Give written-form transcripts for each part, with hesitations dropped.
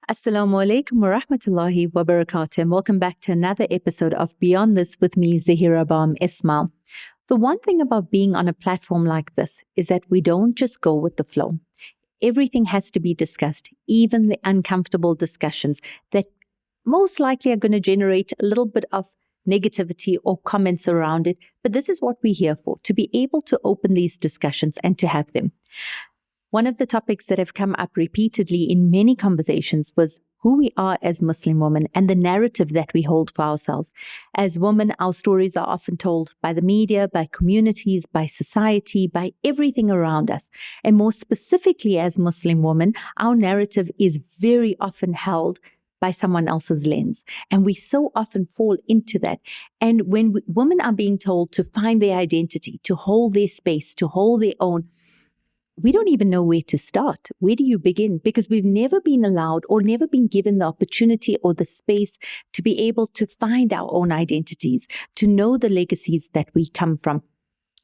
Assalamu alaikum wa rahmatullahi wa barakatuh, and welcome back to another episode of Beyond This with me, Zaheerah, Bham, Ismail. The one thing about being on a platform like this is that we don't just go with the flow. Everything has to be discussed, even the uncomfortable discussions that most likely are going to generate a little bit of negativity or comments around it. But this is what we're here for, to be able to open these discussions and to have them. One of the topics that have come up repeatedly in many conversations was who we are as Muslim women and the narrative that we hold for ourselves. As women, our stories are often told by the media, by communities, by society, by everything around us. And more specifically as Muslim women, our narrative is very often held by someone else's lens. And we so often fall into that. And when women are being told to find their identity, to hold their space, to hold their own, we don't even know where to start. Where do you begin? Because we've never been allowed or never been given the opportunity or the space to be able to find our own identities, to know the legacies that we come from.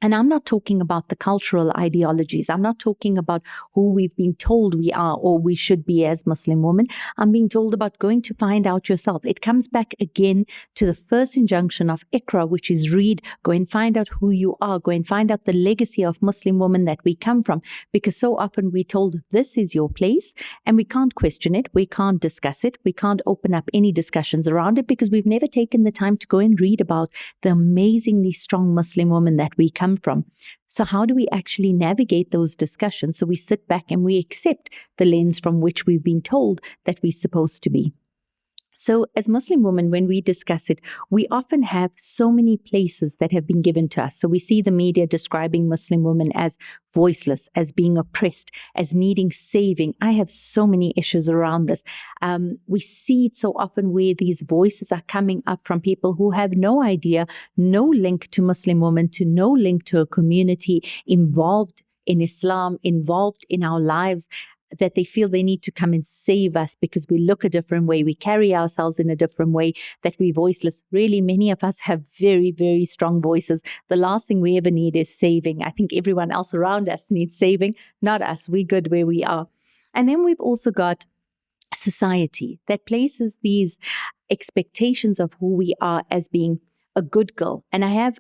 And I'm not talking about the cultural ideologies. I'm not talking about who we've been told we are or we should be as Muslim women. I'm being told about going to find out yourself. It comes back again to the first injunction of Iqra, which is read, go and find out who you are, go and find out the legacy of Muslim women that we come from. Because so often we're told this is your place and we can't question it, we can't discuss it, we can't open up any discussions around it because we've never taken the time to go and read about the amazingly strong Muslim women that we come from. So how do we actually navigate those discussions so we sit back and we accept the lens from which we've been told that we're supposed to be? So as Muslim women, when we discuss it, we often have so many places that have been given to us. So we see the media describing Muslim women as voiceless, as being oppressed, as needing saving. I have so many issues around this. We see it so often where these voices are coming up from people who have no idea, no link to Muslim women, to no link to a community involved in Islam, involved in our lives, that they feel they need to come and save us because we look a different way, we carry ourselves in a different way, that we're voiceless. Really, many of us have very, very strong voices. The last thing we ever need is saving. I think everyone else around us needs saving, not us. We're good where we are. And then we've also got society that places these expectations of who we are as being a good girl. And I have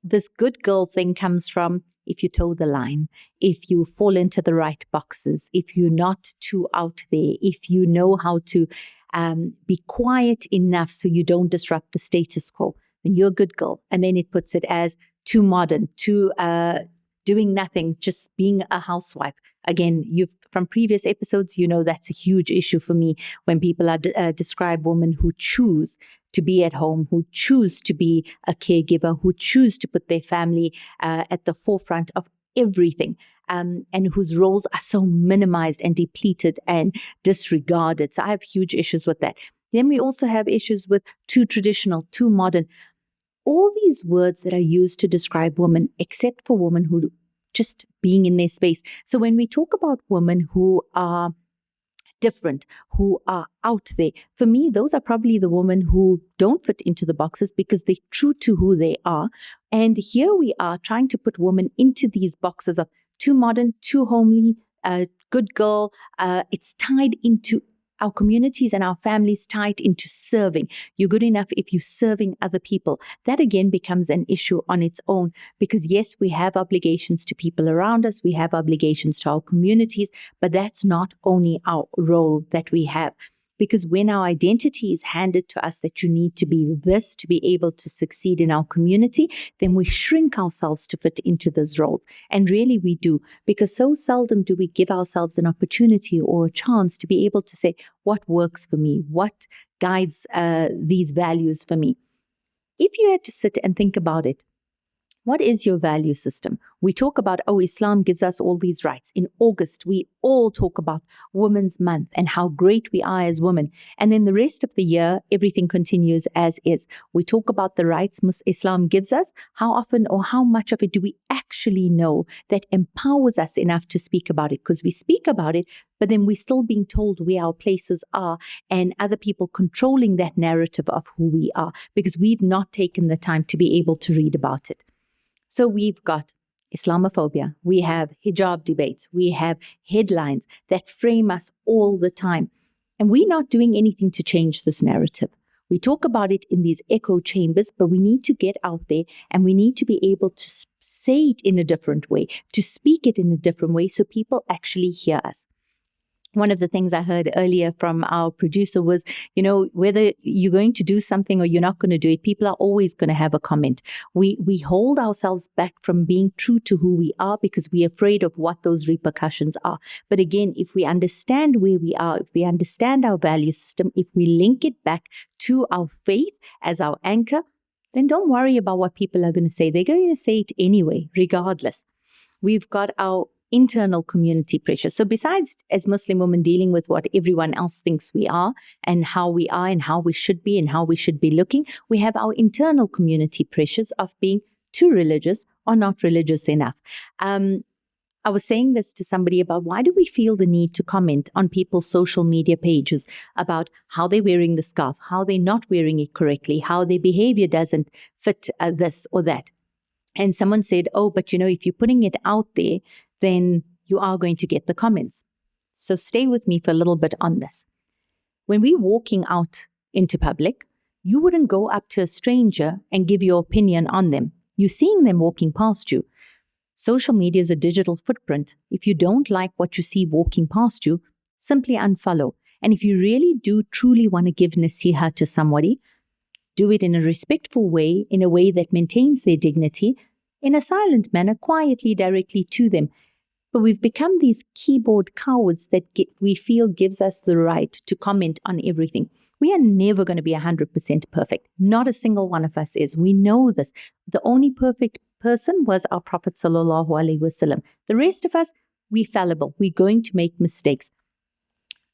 this good girl thing comes from if you toe the line, if you fall into the right boxes, if you're not too out there, if you know how to be quiet enough so you don't disrupt the status quo, then you're a good girl. And then it puts it as too modern, too doing nothing, just being a housewife. Again, from previous episodes, you know that's a huge issue for me when people describe women who choose to be at home, who choose to be a caregiver, who choose to put their family at the forefront of everything, and whose roles are so minimized and depleted and disregarded. So I have huge issues with that. Then we also have issues with too traditional, too modern. All these words that are used to describe women, except for women who just being in their space. So when we talk about women who are different, who are out there, for me, those are probably the women who don't fit into the boxes because they're true to who they are. And here we are trying to put women into these boxes of too modern, too homely, good girl. It's tied into our communities and our families, tied into serving. You're good enough if you're serving other people. That again becomes an issue on its own because yes, we have obligations to people around us. We have obligations to our communities, but that's not only our role that we have. Because when our identity is handed to us that you need to be this to be able to succeed in our community, then we shrink ourselves to fit into those roles. And really we do, because so seldom do we give ourselves an opportunity or a chance to be able to say, what works for me? What guides these values for me? If you had to sit and think about it, what is your value system? We talk about, Islam gives us all these rights. In August, we all talk about Women's Month and how great we are as women. And then the rest of the year, everything continues as is. We talk about the rights Islam gives us. How often or how much of it do we actually know that empowers us enough to speak about it? Because we speak about it, but then we're still being told where our places are and other people controlling that narrative of who we are because we've not taken the time to be able to read about it. So we've got Islamophobia, we have hijab debates, we have headlines that frame us all the time. And we're not doing anything to change this narrative. We talk about it in these echo chambers, but we need to get out there and we need to be able to say it in a different way, to speak it in a different way so people actually hear us. One of the things I heard earlier from our producer was, whether you're going to do something or you're not going to do it, people are always going to have a comment. We hold ourselves back from being true to who we are because we're afraid of what those repercussions are. But again, if we understand where we are, if we understand our value system, if we link it back to our faith as our anchor, then don't worry about what people are going to say. They're going to say it anyway, regardless. We've got our internal community pressure. So besides, as Muslim women, dealing with what everyone else thinks we are and how we should be and how we should be looking, we have our internal community pressures of being too religious or not religious enough. I was saying this to somebody about why do we feel the need to comment on people's social media pages about how they're wearing the scarf, how they're not wearing it correctly, how their behavior doesn't fit this or that. And someone said, but if you're putting it out there, then you are going to get the comments. So stay with me for a little bit on this. When we're walking out into public, you wouldn't go up to a stranger and give your opinion on them. You're seeing them walking past you. Social media is a digital footprint. If you don't like what you see walking past you, simply unfollow. And if you really do truly want to give nasiha to somebody, do it in a respectful way, in a way that maintains their dignity, in a silent manner, quietly, directly to them. But we've become these keyboard cowards that we feel gives us the right to comment on everything. We are never going to be 100% perfect. Not a single one of us is. We know this. The only perfect person was our Prophet sallallahu alaihi wasallam. The rest of us, we're fallible. We're going to make mistakes.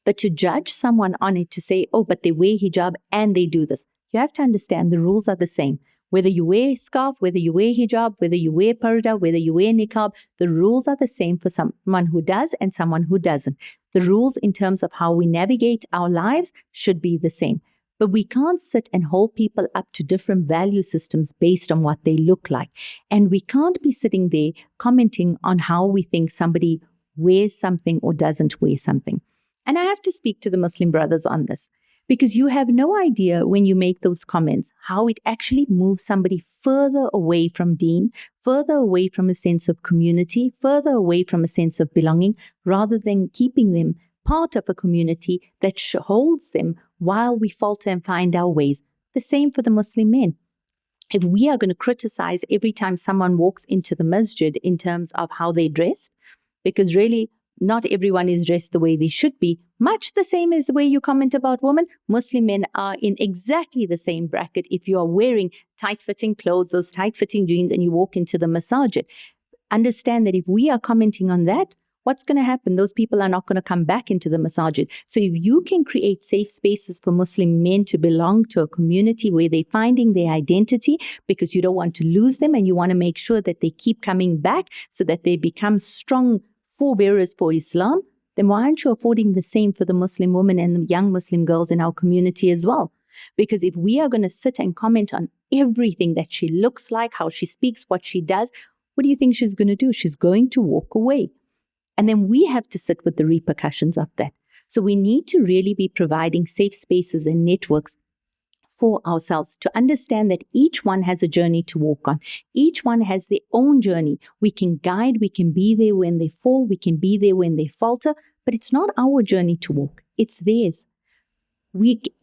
But to judge someone on it, to say, but they wear hijab and they do this, you have to understand the rules are the same. Whether you wear scarf, whether you wear hijab, whether you wear parda, whether you wear niqab, the rules are the same for someone who does and someone who doesn't. The rules in terms of how we navigate our lives should be the same. But we can't sit and hold people up to different value systems based on what they look like. And we can't be sitting there commenting on how we think somebody wears something or doesn't wear something. And I have to speak to the Muslim brothers on this. Because you have no idea when you make those comments how it actually moves somebody further away from deen, further away from a sense of community, further away from a sense of belonging, rather than keeping them part of a community that holds them while we falter and find our ways. The same for the Muslim men. If we are going to criticize every time someone walks into the masjid in terms of how they dressed, because really, not everyone is dressed the way they should be, much the same as the way you comment about women. Muslim men are in exactly the same bracket if you are wearing tight-fitting clothes, those tight-fitting jeans, and you walk into the masajid. Understand that if we are commenting on that, what's going to happen? Those people are not going to come back into the masajid. So if you can create safe spaces for Muslim men to belong to a community where they're finding their identity because you don't want to lose them and you want to make sure that they keep coming back so that they become strong forebearers for Islam, then why aren't you affording the same for the Muslim women and the young Muslim girls in our community as well? Because if we are going to sit and comment on everything that she looks like, how she speaks, what she does, what do you think she's going to do? She's going to walk away. And then we have to sit with the repercussions of that. So we need to really be providing safe spaces and networks for ourselves to understand that each one has a journey to walk on. Each one has their own journey. We can guide, we can be there when they fall, we can be there when they falter, but it's not our journey to walk. It's theirs.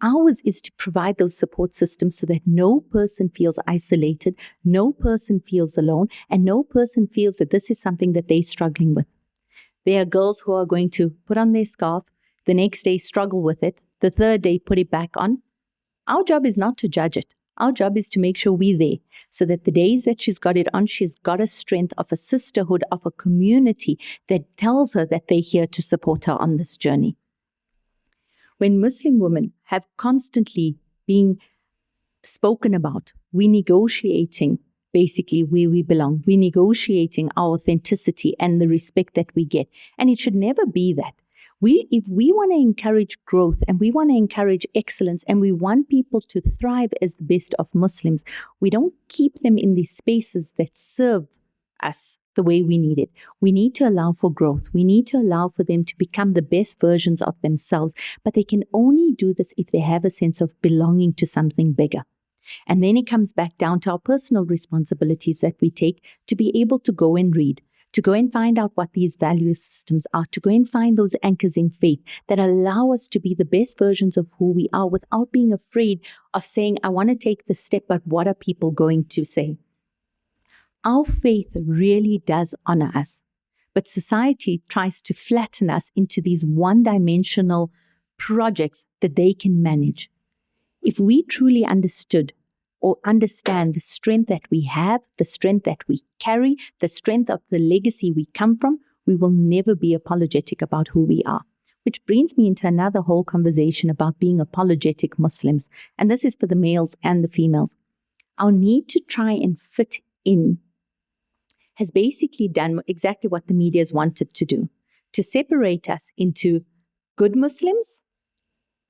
Ours is to provide those support systems so that no person feels isolated, no person feels alone, and no person feels that this is something that they're struggling with. There are girls who are going to put on their scarf, the next day struggle with it, the third day put it back on. Our job is not to judge it. Our job is to make sure we're there so that the days that she's got it on, she's got a strength of a sisterhood, of a community that tells her that they're here to support her on this journey. When Muslim women have constantly been spoken about, we're negotiating basically where we belong. We're negotiating our authenticity and the respect that we get. And it should never be that. If we want to encourage growth and we want to encourage excellence and we want people to thrive as the best of Muslims, we don't keep them in these spaces that serve us the way we need it. We need to allow for growth. We need to allow for them to become the best versions of themselves. But they can only do this if they have a sense of belonging to something bigger. And then it comes back down to our personal responsibilities that we take to be able to go and read, to go and find out what these value systems are, to go and find those anchors in faith that allow us to be the best versions of who we are without being afraid of saying, I want to take this step, but what are people going to say? Our faith really does honor us, but society tries to flatten us into these one-dimensional projects that they can manage. If we truly understood or understand the strength that we have, the strength that we carry, the strength of the legacy we come from, we will never be apologetic about who we are. Which brings me into another whole conversation about being apologetic Muslims. And this is for the males and the females. Our need to try and fit in has basically done exactly what the media has wanted to do, to separate us into good Muslims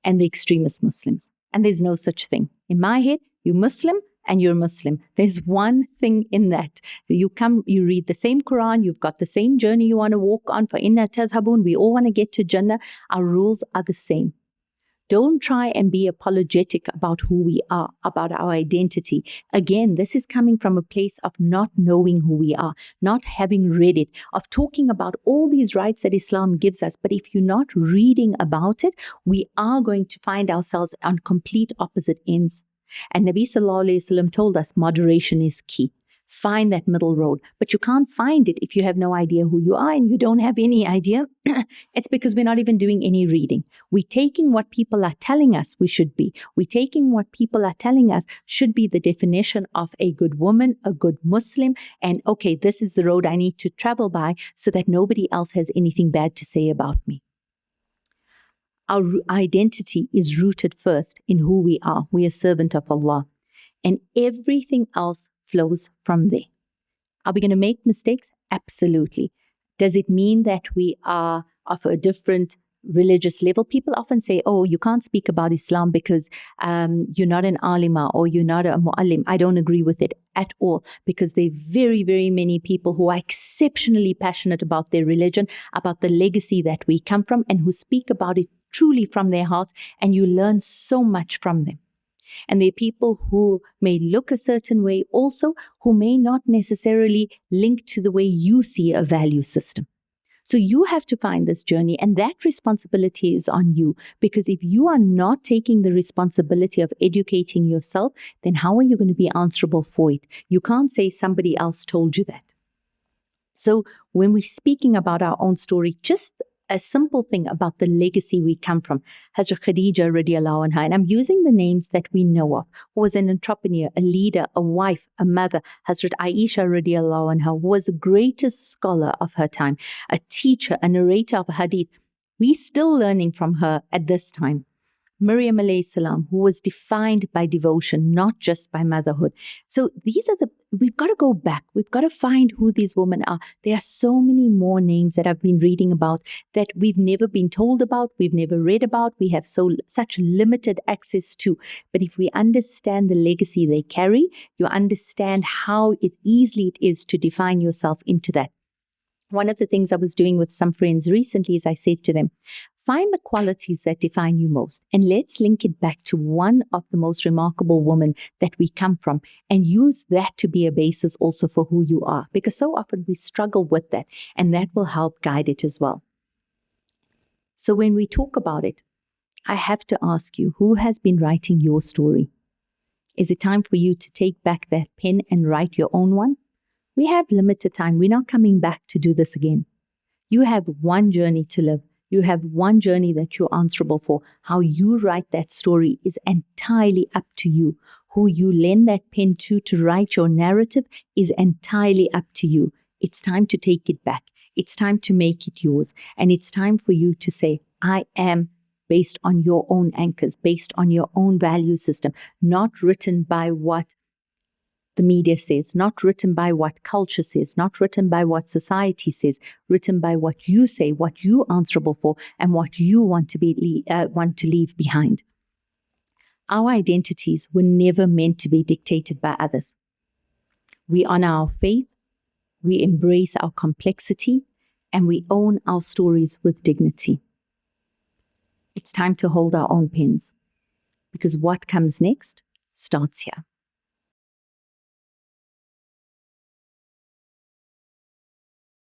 and the extremist Muslims. And there's no such thing. In my head, you're Muslim and you're Muslim. There's one thing in that. You read the same Quran, you've got the same journey you want to walk on. For inna tadhabun, we all want to get to Jannah. Our rules are the same. Don't try and be apologetic about who we are, about our identity. Again, this is coming from a place of not knowing who we are, not having read it, of talking about all these rights that Islam gives us. But if you're not reading about it, we are going to find ourselves on complete opposite ends. And Nabi Sallallahu Alaihi Wasallam told us moderation is key. Find that middle road. But you can't find it if you have no idea who you are and you don't have any idea. It's because we're not even doing any reading. We're taking what people are telling us we should be. We're taking what people are telling us should be the definition of a good woman, a good Muslim, and okay, this is the road I need to travel by so that nobody else has anything bad to say about me. Our identity is rooted first in who we are. We are servant of Allah. And everything else flows from there. Are we going to make mistakes? Absolutely. Does it mean that we are of a different religious level? People often say, oh, you can't speak about Islam because you're not an alima or you're not a mu'allim. I don't agree with it at all, because there are very, very many people who are exceptionally passionate about their religion, about the legacy that we come from, and who speak about it truly from their hearts, and you learn so much from them. And there are people who may look a certain way also, who may not necessarily link to the way you see a value system. So you have to find this journey, and that responsibility is on you, because if you are not taking the responsibility of educating yourself, then how are you going to be answerable for it? You can't say somebody else told you that. So when we're speaking about our own story, just a simple thing about the legacy we come from. Hazrat Khadija radiallahu anha, and I'm using the names that we know of, who was an entrepreneur, a leader, a wife, a mother. Hazrat Aisha radiallahu anha, who was the greatest scholar of her time, a teacher, a narrator of hadith. We're still learning from her at this time. Maryam alayhi salam, who was defined by devotion, not just by motherhood. So we've got to go back. We've got to find who these women are. There are so many more names that I've been reading about that we've never been told about, we've never read about, we have such limited access to. But if we understand the legacy they carry, you understand how easily it is to define yourself into that. One of the things I was doing with some friends recently is I said to them, find the qualities that define you most, and let's link it back to one of the most remarkable women that we come from, and use that to be a basis also for who you are, because so often we struggle with that, and that will help guide it as well. So when we talk about it, I have to ask you, who has been writing your story? Is it time for you to take back that pen and write your own one? We have limited time. We're not coming back to do this again. You have one journey to live. You have one journey that you're answerable for. How you write that story is entirely up to you. Who you lend that pen to write your narrative is entirely up to you. It's time to take it back. It's time to make it yours. And it's time for you to say, I am based on your own anchors, based on your own value system, not written by what the media says, not written by what culture says, not written by what society says, written by what you say, what you're answerable for, and what you want to leave behind. Our identities were never meant to be dictated by others. We honor our faith, we embrace our complexity, and we own our stories with dignity. It's time to hold our own pens, because what comes next starts here.